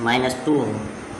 -2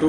2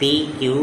PQ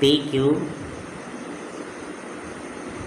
PQ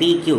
PQ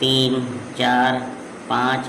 3 4 5،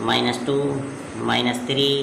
-2 -3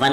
1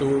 2،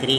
3،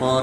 4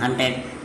100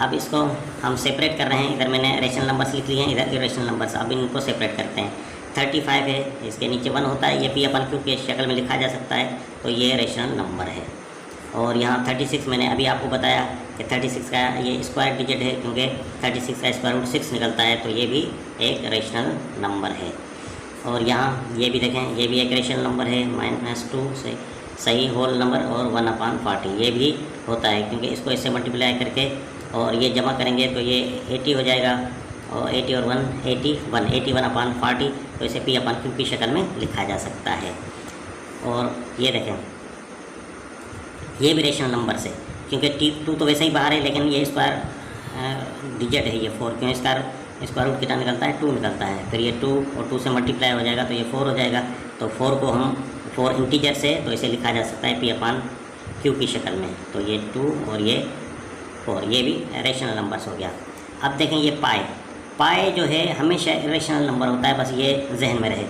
अब इसको हम सेपरेट कर रहे हैं, इधर मैंने रेशनल नंबर्स लिख लिए हैं, इधर इरेशनल नंबर्स। अब इनको सेपरेट करते हैं। 35 है, इसके नीचे 1 होता है, ये P/Q की शक्ल में लिखा जा सकता है, तो ये रेशनल नंबर है। और यहाँ 36 मैंने अभी आपको बताया कि 36 का ये स्क्वायर डिजिट है, क्योंकि 36 का स्क्वायर रूट 6 निकलता है, तो ये भी एक रेशनल नंबर है। और यहाँ ये भी देखें, ये भी एक रेशनल नंबर है, -2 से सही होल नंबर, और 1/40 ये भी होता है, क्योंकि इसको इससे मल्टीप्लाई करके और ये जमा करेंगे तो ये 80 हो जाएगा, और 80 और 1 81, 81/40, तो इसे P/Q की शक्ल में लिखा जा सकता है। और ये देखें, ये भी रेशनल नंबर से, क्योंकि 2 तो वैसे ही बाहर है, लेकिन ये स्क्वायर डिजिट है, ये 4, क्यों स्क्वायर रूट कितना निकलता है, 2 निकलता है। फिर ये 2 और 2 से मल्टीप्लाई हो जाएगा तो ये 4 हो जाएगा। तो 4 को हम 4 इंटीजर से, तो इसे लिखा जा सकता है P/Q की शक्ल में। तो ये 2 और ये 4, ये भी रेशनल नंबर्स हो गया। अब देखें ये पाई जो है हमेशा इरेशनल नंबर होता है, बस ये जहन में रहे।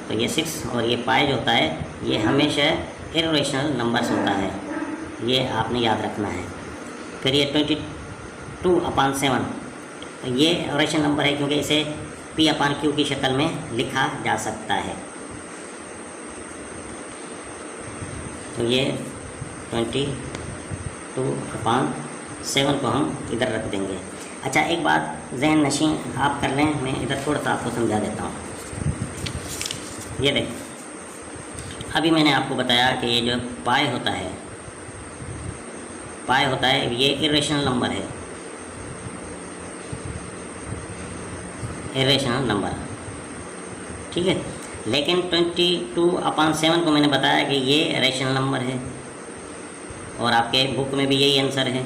तो ये 6 और ये पाई जो होता है ये हमेशा इरेशनल नंबर्स होता है, ये आपने याद रखना है। फिर ये 22/7, तो ये रेशनल नंबर है, क्योंकि इसे P/Q की शक्ल में लिखा जा सकता है। तो ये 22/7 को हम इधर रख देंगे। अच्छा, एक बात ज़हन नशीं आप कर लें, मैं इधर थोड़ा सा आपको समझा देता हूँ। ये देख, अभी मैंने आपको बताया कि ये जो पाई होता है ये इरेशनल नंबर है, इरेशनल नंबर, ठीक है। लेकिन 22/7 को मैंने बताया कि ये रेशनल नंबर है, और आपके बुक में भी यही आंसर है,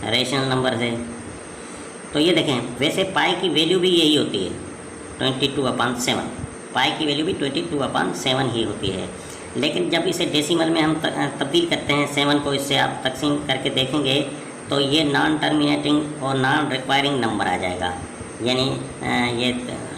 रेशनल नंबर है। तो ये देखें, वैसे पाई की वैल्यू भी यही होती है 22/7, पाई की वैल्यू भी 22/7 ही होती है। लेकिन जब इसे डेसिमल में हम तब्दील करते हैं, 7 को इससे आप तकसीम करके देखेंगे तो ये नॉन टर्मिनेटिंग और नॉन रिक्वायरिंग नंबर आ जाएगा, यानी ये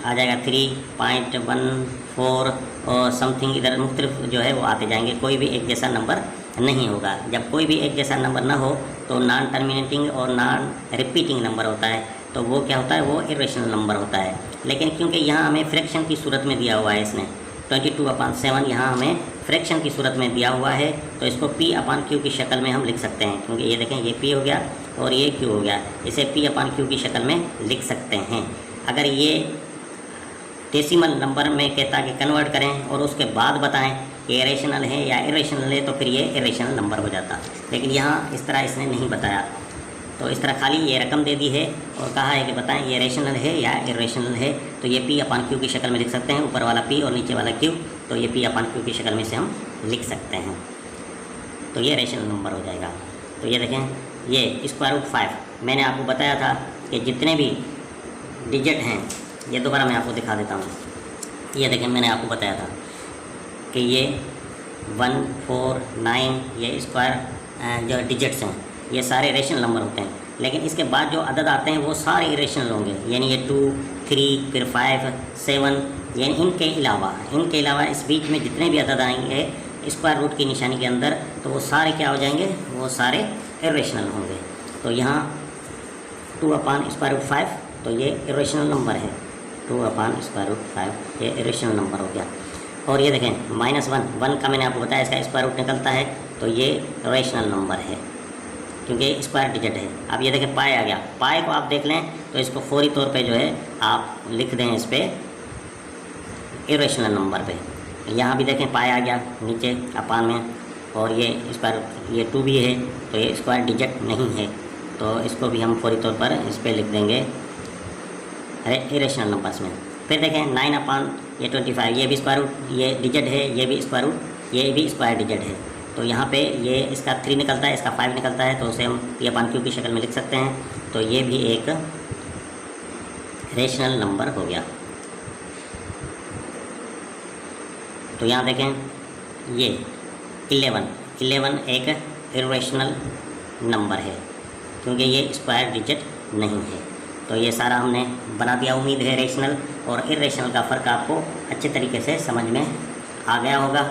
आ जाएगा 3.14 और समथिंग, इधर मुख्तलिफ जो है वो आते जाएंगे, कोई भी एक जैसा नंबर नहीं होगा। जब कोई भी एक जैसा नंबर ना हो तो नॉन टर्मिनेटिंग और नॉन रिपीटिंग नंबर होता है, तो वो क्या होता है, वो इरेशनल नंबर होता है। लेकिन क्योंकि यहाँ हमें फ्रैक्शन की सूरत में दिया हुआ है, इसने 22/7 यहाँ हमें फ्रैक्शन की सूरत में दिया हुआ है, तो इसको P/Q की शक्ल में हम लिख सकते हैं, क्योंकि ये देखें ये P हो गया और ये Q हो गया, इसे P/Q की शक्ल में लिख सकते हैं। अगर ये डेसिमल नंबर में कहता कि कन्वर्ट करें और उसके बाद बताएं कि इरेशनल है या इरेशनल है, तो फिर ये इरेशनल नंबर हो जाता। लेकिन यहाँ इस तरह इसने नहीं बताया, तो इस तरह खाली ये रकम दे दी है और कहा है कि बताएं ये रेशनल है या इरेशनल है, तो ये P/Q की शक्ल में लिख सकते हैं, ऊपर वाला P और नीचे वाला Q, तो ये P/Q की शक्ल में से हम लिख सकते हैं, तो ये रेशनल नंबर हो जाएगा। तो ये देखें, ये √5 मैंने आपको बताया था कि जितने भी डिजिट हैं, ये दोबारा मैं आपको दिखा देता हूँ। ये देखें, मैंने आपको बताया था कि ये 1, 4, 9 ये स्क्वायर जो डिजिट्स हैं ये सारे रेशनल नंबर होते हैं, लेकिन इसके बाद जो अदद आते हैं वो सारे इरेशनल होंगे, यानी ये 2, 3, फिर 5, 7, यानी इनके अलावा इस बीच में जितने भी अदद आएंगे स्क्वायर रूट की निशानी के अंदर, तो वो सारे क्या हो जाएंगे, वो सारे इरेशनल होंगे। तो यहाँ 2/√5, तो ये इरेशनल नंबर है, 2/√5 ये इरेशनल नंबर हो गया। और ये देखें -1 का मैंने आपको बताया, इसका स्क्वायर रूट निकलता है, तो ये रेशनल नंबर है, क्योंकि स्क्वायर डिजिट है। अब ये देखें पाई आ गया, पाई को आप देख लें तो इसको फौरी तौर पे जो है आप लिख दें इस पर इरेशनल नंबर पे। यहाँ भी देखें पाई आ गया नीचे अपान में, और ये स्क्वायर ये 2 भी है, तो ये स्क्वायर डिजिट नहीं है, तो इसको भी हम फौरी तौर पर इस पर लिख देंगे इरेशनल नंबर्स में। फिर देखें 9/25 ये भी स्क्वायर रूट, ये डिजिट है, ये भी स्क्वायर रूट, ये भी स्क्वायर डिजिट है, तो यहाँ पे ये इसका 3 निकलता है, इसका 5 निकलता है, तो उसे हम P/Q की शक्ल में लिख सकते हैं, तो ये भी एक रेशनल नंबर हो गया। तो यहाँ देखें ये 11 एक इरेशनल नंबर है, क्योंकि ये स्क्वायर डिजिट नहीं है। तो ये सारा हमने बना दिया। उम्मीद है रेशनल और इरेशनल का फ़र्क आपको अच्छे तरीके से समझ में आ गया होगा।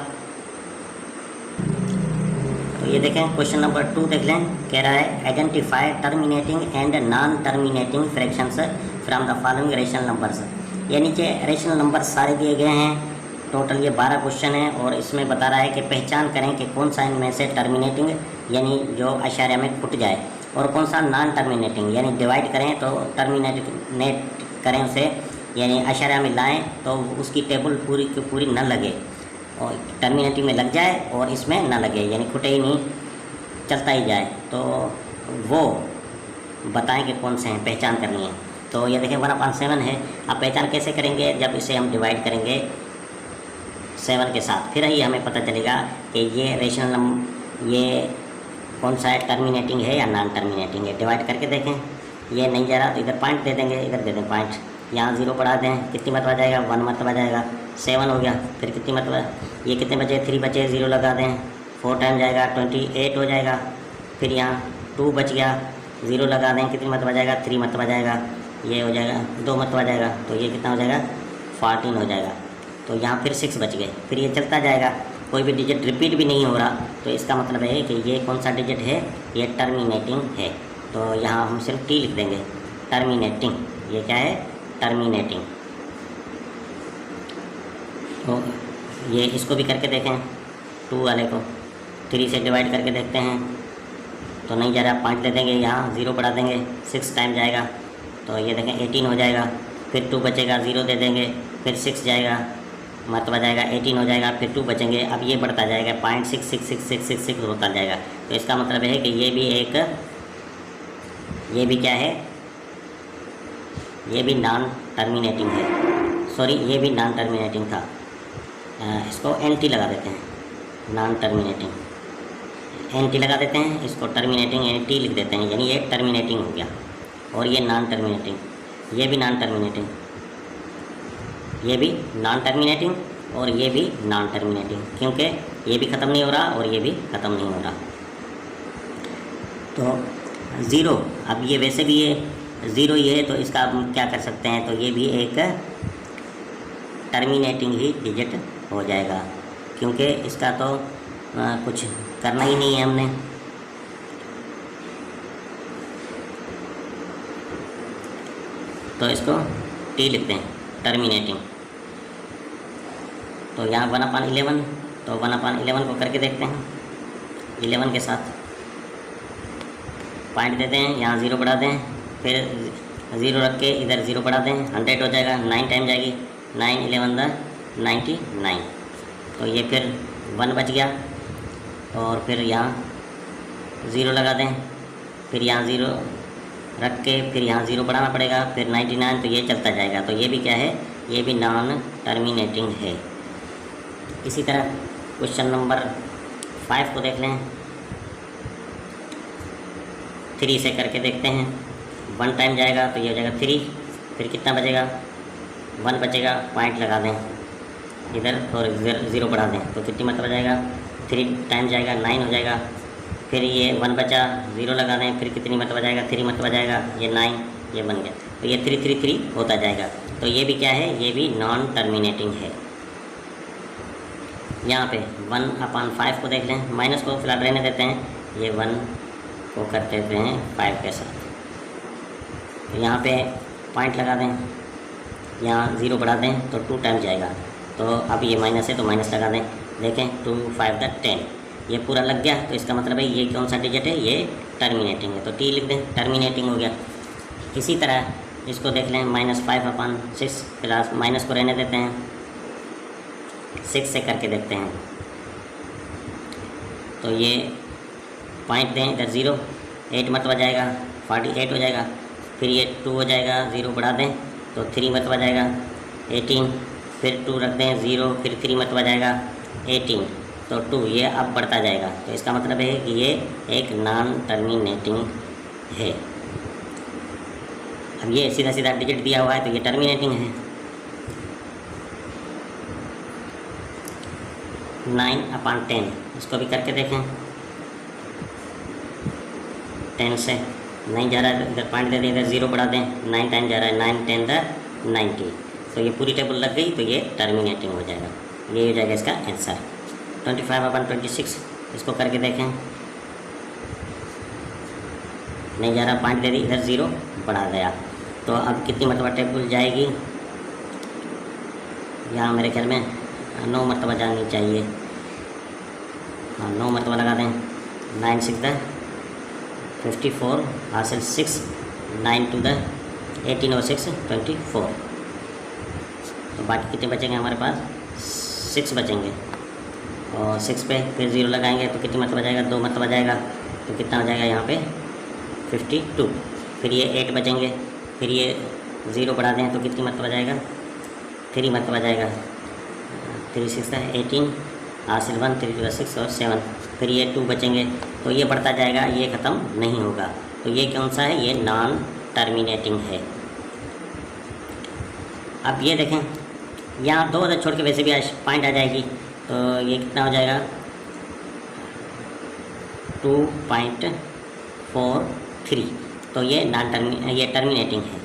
तो ये देखें क्वेश्चन नंबर 2 देख लें, कह रहा है identify terminating and non terminating fractions from the following rational numbers. ये नीचे रेशनल नंबर सारे दिए गए हैं, टोटल ये 12 क्वेश्चन है और इसमें बता रहा है कि पहचान करें कि कौन सा इनमें से टर्मिनेटिंग यानी जो अशार्य में फुट जाए और कौन सा नॉन टर्मिनेटिंग यानी डिवाइड करें तो टर्मिनेट करें उसे यानी अशार्य में लाएं तो उसकी टेबल पूरी की पूरी न लगे और टर्मिनेटिंग में लग जाए और इसमें ना लगे यानी खुटे ही नहीं, चलता ही जाए, तो वो बताएं कि कौन से हैं, पहचान करनी है। तो ये देखें 1/7 है। अब पहचान कैसे करेंगे, जब इसे हम डिवाइड करेंगे 7 के साथ, फिर ही हमें पता चलेगा कि ये रेशनल नंबर ये कौन सा है, टर्मिनेटिंग है या नॉन टर्मिनेटिंग है। डिवाइड करके देखें, ये नहीं जा रहा तो इधर पॉइंट दे देंगे, इधर दे दें पॉइंट, यहाँ 0 बढ़ा दें, कितनी मरतबा जाएगा, 1 मरतबा जाएगा, 7 हो गया। फिर कितनी मरतबा, ये कितने बचे, 3 बचे, 0 लगा दें, 4 टाइम जाएगा 28 हो जाएगा। फिर यहाँ 2 बच गया, 0 लगा दें, कितनी मरतबा जाएगा, 3 मरतबा जाएगा, ये हो जाएगा 2 मरतबा जाएगा, तो ये कितना हो जाएगा 14 हो जाएगा। तो यहाँ फिर 6 बच गए, फिर ये चलता जाएगा, कोई भी डिजिट रिपीट भी नहीं हो रहा, तो इसका मतलब है कि ये कौन सा डिजिट है, ये टर्मिनेटिंग है। तो यहाँ हम सिर्फ टी लिख देंगे, टर्मिनेटिंग, ये क्या है, टर्मिनेटिंग। तो ये इसको भी करके देखें, 2 वाले को 3 से डिवाइड करके देखते हैं, तो नहीं जा रहा, 5 दे देंगे, यहाँ 0 बढ़ा देंगे, 6 टाइम जाएगा, तो ये देखें 18 हो जाएगा। फिर 2 बचेगा, 0 दे देंगे, फिर 6 जाएगा, मरतबा जाएगा, 18 हो जाएगा, फिर 2 बचेंगे, अब ये बढ़ता जाएगा, 0.66666 होता जाएगा। तो इसका मतलब है कि ये भी क्या है, ये भी नॉन टर्मिनेटिंग है, सॉरी ये भी नॉन टर्मिनेटिंग था, इसको एंटी लगा देते हैं, नॉन टर्मिनेटिंग एंटी लगा देते हैं, इसको टर्मिनेटिंग एंटी लिख देते हैं, यानी ये टर्मिनेटिंग हो गया और ये नॉन टर्मिनेटिंग, ये भी नॉन टर्मिनेटिंग, ये भी नॉन टर्मिनेटिंग और ये भी नॉन टर्मिनेटिंग, क्योंकि ये भी ख़त्म नहीं हो रहा और ये भी ख़त्म नहीं हो रहा। तो 0, अब ये वैसे भी ये 0 ही है, तो इसका हम क्या कर सकते हैं, तो ये भी एक टर्मिनेटिंग ही डिजिट हो जाएगा, क्योंकि इसका तो कुछ करना ही नहीं है हमने। तो इसको टी लिखते हैं, टर्मिनेटिंग। तो यहाँ 1/11, तो 1/11 को करके देखते हैं, 11 के साथ पॉइंट देते हैं, यहाँ 0 बढ़ा दें, फिर 0 रख के इधर 0 बढ़ा दें, 100 हो जाएगा, 9 टाइम जाएगी, 9 11 99, तो ये फिर 1 बच गया और फिर यहाँ 0 लगा दें, फिर यहाँ 0 रख के फिर यहाँ 0 बढ़ाना पड़ेगा, फिर 99, तो ये चलता जाएगा। तो ये भी क्या है, ये भी नॉन टर्मिनेटिंग है। इसी तरह क्वेश्चन नंबर 5 को देख लें, 3 से करके देखते हैं, 1 टाइम जाएगा तो ये हो जाएगा 3, फिर कितना बचेगा, 1 बचेगा, पॉइंट लगा दें इधर और इधर 0 बढ़ा दें, तो कितनी मरतबा जाएगा, 3 टाइम जाएगा, 9 हो जाएगा, फिर ये 1 बचा, 0 लगा दें, फिर कितनी मरतबा जाएगा, 3 मरतबा जाएगा, ये 9, ये बन गया, तो ये 3 3 3 होता जाएगा। तो ये भी क्या है, ये भी नॉन टर्मिनेटिंग है। यहाँ पे 1/5 को देख लें, माइनस को फिलहाल रहने देते हैं, ये 1 को कर देते हैं 5 के साथ, तो यहाँ पे पॉइंट लगा दें, यहाँ 0 बढ़ा दें, तो 2 टाइम जाएगा, तो अब ये माइनस है तो माइनस लगा दें, देखें 2 5 10, ये पूरा लग गया, तो इसका मतलब है ये कौन सा डिजिट है, ये टर्मिनेटिंग है, तो टी लिख दें, टर्मिनेटिंग हो गया। इसी तरह इसको देख लें, -5/6, फिलहाल माइनस को रहने देते हैं, 6 से करके देखते हैं, तो ये पॉइंट दें, इधर 0, 8 मरतबा जाएगा, 48 हो जाएगा, फिर ये 2 हो जाएगा, 0 बढ़ा दें, तो 3 मरतबा जाएगा, 18, फिर 2 रख दें, 0, फिर 3 मरतबा जाएगा, 18, तो 2, ये अब बढ़ता जाएगा, तो इसका मतलब है कि ये एक नॉन टर्मिनेटिंग है। अब ये सीधा सीधा डिजिट दिया हुआ है, तो ये टर्मिनेटिंग है। 9/10, इसको भी करके देखें, 10 से नहीं जा रहा है, इधर पॉइंट दे दें, इधर 0 बढ़ा दें, 9 टाइम जा रहा है, 9 10 90, तो ये पूरी टेबल लग गई, तो ये टर्मिनेटिंग हो जाएगा। ये हो जाएगा इसका आंसर। 25/26, इसको करके देखें, नहीं जा रहा, पॉइंट दे दी, इधर 0 बढ़ा गया। तो अब कितनी मरतबा टेबल जाएगी, यहाँ मेरे ख्याल में 9 मरतबा जानी चाहिए। हाँ 9 मरतबा लगा दें। 9 6 द 54 हासिल 6, 9 2 द 18 और 6 24। तो बाकी कितने बचेंगे हमारे पास, 6 बचेंगे। और 6 पे फिर 0 लगाएंगे तो कितनी मरतबा जाएगा, 2 मरतबा जाएगा। तो कितना हो जाएगा यहाँ पे 52। फिर ये 8 बचेंगे, फिर ये 0 बढ़ा दें तो कितनी मरतबा जाएगा, 3 मरतबा जाएगा। 3 6 है 18 हासिल 1, 3 2 6 और 7। फिर ये 2 बचेंगे, तो ये बढ़ता जाएगा, ये ख़त्म नहीं होगा। तो ये कौन सा है, ये नॉन टर्मिनेटिंग है। अब ये देखें, यहाँ 2 अदद छोड़ के वैसे भी पॉइंट आ जाएगी। तो ये कितना हो जाएगा 2.43। तो ये ये टर्मिनेटिंग है,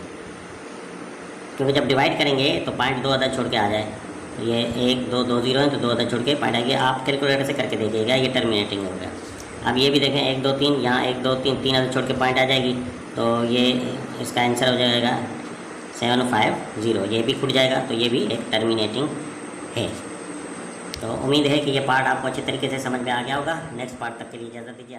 क्योंकि जब डिवाइड करेंगे तो पॉइंट 2 अदद छोड़ के आ जाए। तो ये 1 2 2 0 है, तो 2 अदद छोड़ के पॉइंट आएगी। आप कैलकुलेटर से करके देखिएगा, ये टर्मिनेटिंग हो गया। अब ये भी देखें 1 2 3, यहाँ 1 2 3 3 अदद छोड़ के पॉइंट आ जाएगी। तो ये इसका आंसर हो जाएगा 750। ये भी खुट जाएगा, तो ये भी एक टर्मिनेटिंग है। तो उम्मीद है कि ये पार्ट आपको अच्छे तरीके से समझ में आ गया होगा। नेक्स्ट पार्ट तक के लिए इजाज़त दीजिए।